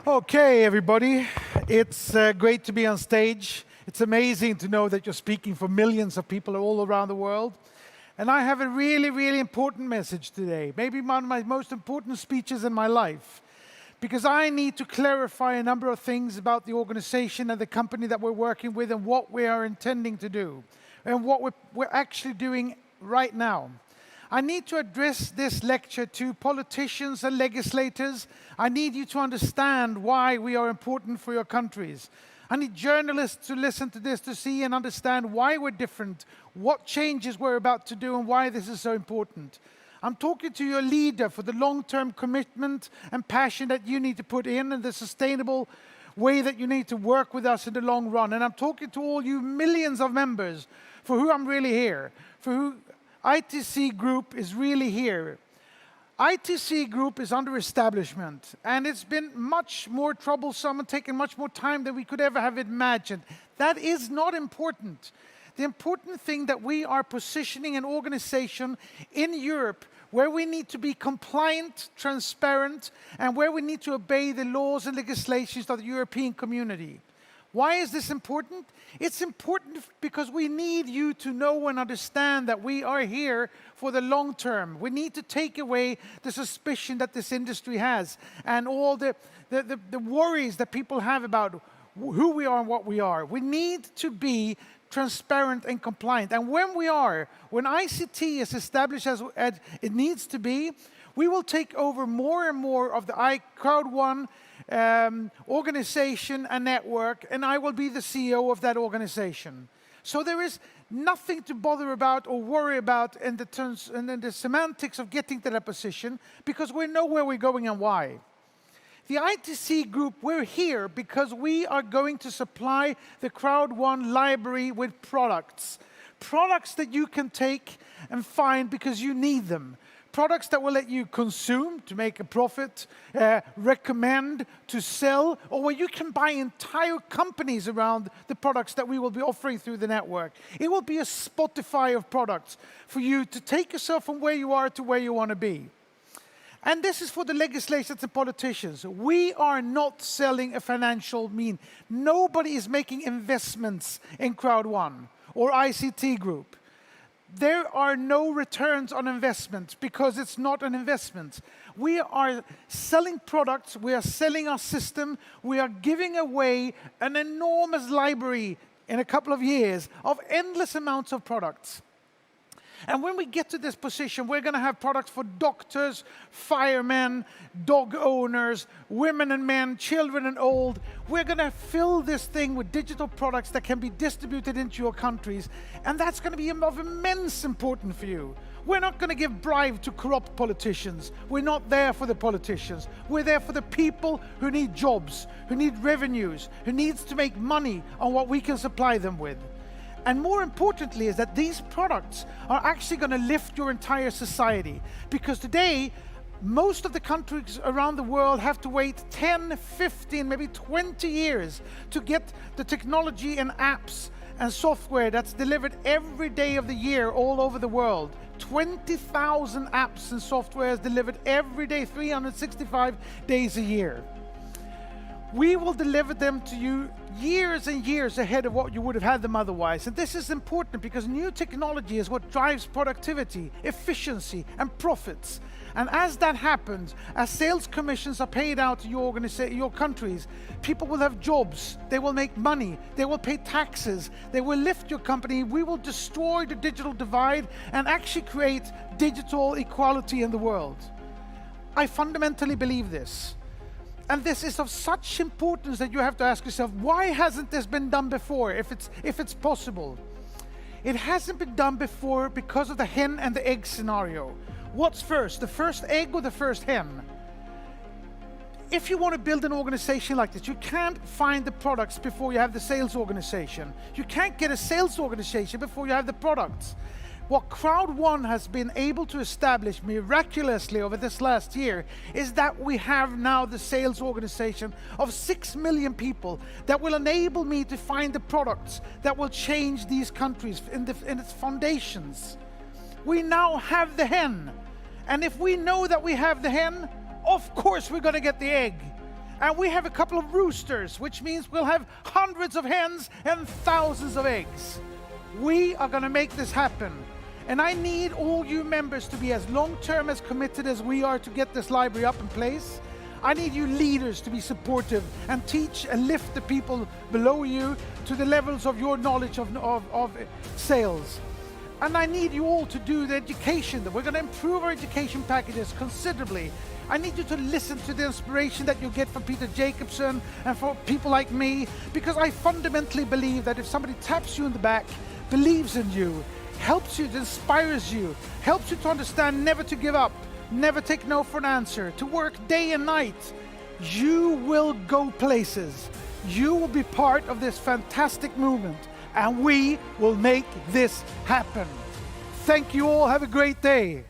Okay, everybody. It's great to be on stage. It's amazing to know that you're speaking for millions of people all around the world. And I have a really, really important message today. Maybe one of my most important speeches in my life. Because I need to clarify a number of things about the organization and the company that we're working with and what we are intending to do. And what we're actually doing right now. I need to address this lecture to politicians and legislators. I need you to understand why we are important for your countries. I need journalists to listen to this to see and understand why we're different, what changes we're about to do, and why this is so important. I'm talking to your leader for the long-term commitment and passion that you need to put in and the sustainable way that you need to work with us in the long run. And I'm talking to all you millions of members for who I'm really here, for who ITC Group is really here. ITC Group is under establishment, and it's been much more troublesome and taken much more time than we could ever have imagined. That is not important. The important thing that we are positioning an organization in Europe where we need to be compliant, transparent, and where we need to obey the laws and legislations of the European community. Why is this important? It's important because we need you to know and understand that we are here for the long term. We need to take away the suspicion that this industry has and all the worries that people have about who we are and what we are. We need to be transparent and compliant. And when ICT is established as it needs to be, we will take over more and more of the Crowd1 organization and network, and I will be the CEO of that organization. So there is nothing to bother about or worry about in the semantics of getting to that position, because we know where we're going and why. The ITC Group, we're here because we are going to supply the Crowd1 library with products. Products that you can take and find because you need them. Products that will let you consume to make a profit, recommend to sell, or where you can buy entire companies around the products that we will be offering through the network. It will be a Spotify of products for you to take yourself from where you are to where you want to be. And this is for the legislators and politicians. We are not selling a financial mean. Nobody is making investments in Crowd1 or ICT Group. There are no returns on investment because it's not an investment. We are selling products, we are selling our system, we are giving away an enormous library in a couple of years of endless amounts of products. And when we get to this position, we're going to have products for doctors, firemen, dog owners, women and men, children and old. We're going to fill this thing with digital products that can be distributed into your countries. And that's going to be of immense importance for you. We're not going to give bribe to corrupt politicians. We're not there for the politicians. We're there for the people who need jobs, who need revenues, who needs to make money on what we can supply them with. And more importantly is that these products are actually going to lift your entire society. Because today, most of the countries around the world have to wait 10, 15, maybe 20 years to get the technology and apps and software that's delivered every day of the year all over the world. 20,000 apps and software is delivered every day, 365 days a year. We will deliver them to you years and years ahead of what you would have had them otherwise. And this is important because new technology is what drives productivity, efficiency, and profits. And as that happens, as sales commissions are paid out to your countries, people will have jobs, they will make money, they will pay taxes, they will lift your company, we will destroy the digital divide and actually create digital equality in the world. I fundamentally believe this. And this is of such importance that you have to ask yourself, why hasn't this been done before, if it's possible? It hasn't been done before because of the hen and the egg scenario. What's first, the first egg or the first hen? If you want to build an organization like this, you can't find the products before you have the sales organization. You can't get a sales organization before you have the products. What Crowd1 has been able to establish miraculously over this last year is that we have now the sales organization of 6 million people that will enable me to find the products that will change these countries in its foundations. We now have the hen. And if we know that we have the hen, of course we're going to get the egg. And we have a couple of roosters, which means we'll have hundreds of hens and thousands of eggs. We are going to make this happen. And I need all you members to be as long-term, as committed as we are to get this library up in place. I need you leaders to be supportive and teach and lift the people below you to the levels of your knowledge of sales. And I need you all to do the education. We're going to improve our education packages considerably. I need you to listen to the inspiration that you get from Peter Jacobson and from people like me, because I fundamentally believe that if somebody taps you in the back, believes in you, helps you, inspires you, helps you to understand never to give up, never take no for an answer, to work day and night, you will go places. You will be part of this fantastic movement, and we will make this happen. Thank you all. Have a great day.